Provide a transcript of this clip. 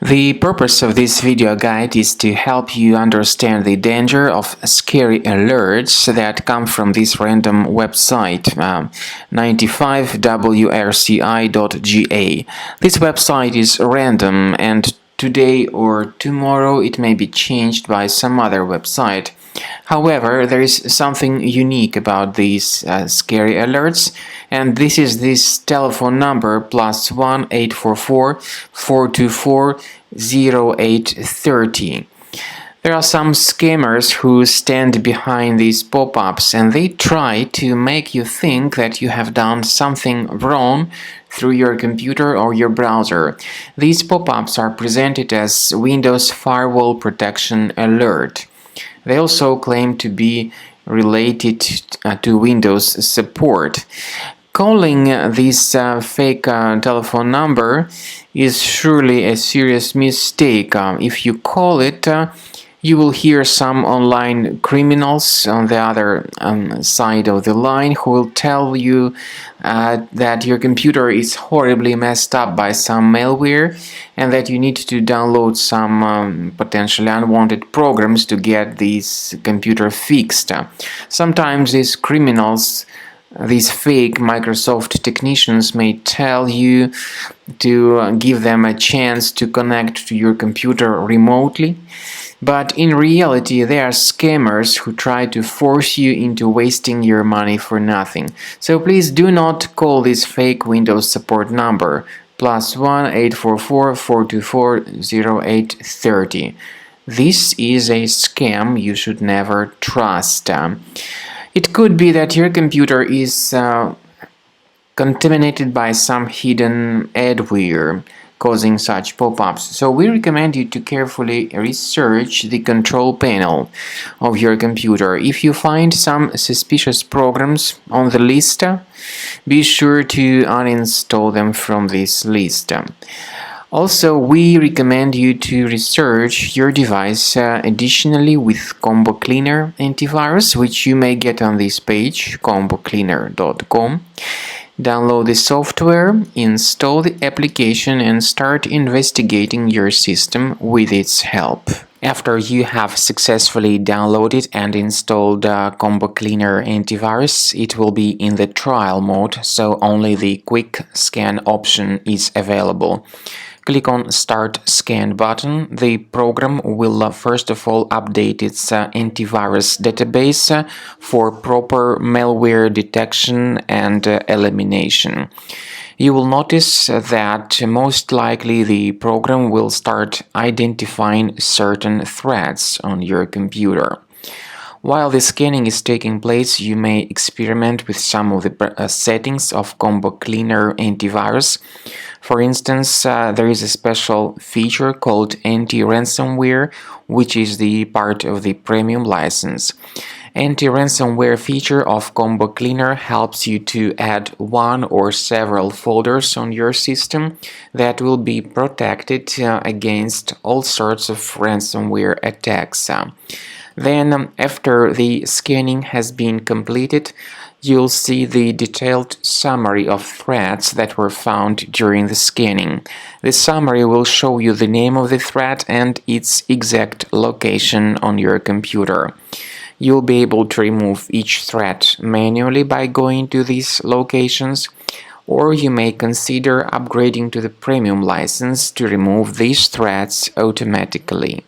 The purpose of this video guide is to help you understand the danger of scary alerts that come from this random website, 95wrci.ga. This website is random, and today or tomorrow it may be changed by some other website. However, there is something unique about these scary alerts, and this is this telephone number +1 844 424 0830. There are some scammers who stand behind these pop-ups, and they try to make you think that you have done something wrong through your computer or your browser. These pop-ups are presented as Windows Firewall Protection Alert. They also claim to be related to Windows support. Calling this fake telephone number is surely a serious mistake. If you call it, you will hear some online criminals on the other side of the line who will tell you that your computer is horribly messed up by some malware and that you need to download some potentially unwanted programs to get this computer fixed. Sometimes these criminals, these fake Microsoft technicians, may tell you to give them a chance to connect to your computer remotely, but in reality they are scammers who try to force you into wasting your money for nothing. So please do not call this fake Windows support number +1 844 424 0830. This is a scam you should never trust. It could be that your computer is contaminated by some hidden adware causing such pop-ups. So we recommend you to carefully research the control panel of your computer. If you find some suspicious programs on the list, be sure to uninstall them from this list. Also, we recommend you to research your device additionally with Combo Cleaner antivirus, which you may get on this page, combocleaner.com. Download the software, install the application, and start investigating your system with its help. After you have successfully downloaded and installed Combo Cleaner antivirus, it will be in the trial mode, so only the quick scan option is available. Click on Start Scan button. The program will first of all update its antivirus database for proper malware detection and elimination. You will notice that most likely the program will start identifying certain threats on your computer. While the scanning is taking place, you may experiment with some of the settings of Combo Cleaner antivirus. For instance, there is a special feature called anti-ransomware, which is the part of the premium license. Anti-ransomware feature of Combo Cleaner helps you to add one or several folders on your system that will be protected against all sorts of ransomware attacks. Then, after the scanning has been completed, you'll see the detailed summary of threats that were found during the scanning. The summary will show you the name of the threat and its exact location on your computer. You'll be able to remove each threat manually by going to these locations, or you may consider upgrading to the premium license to remove these threats automatically.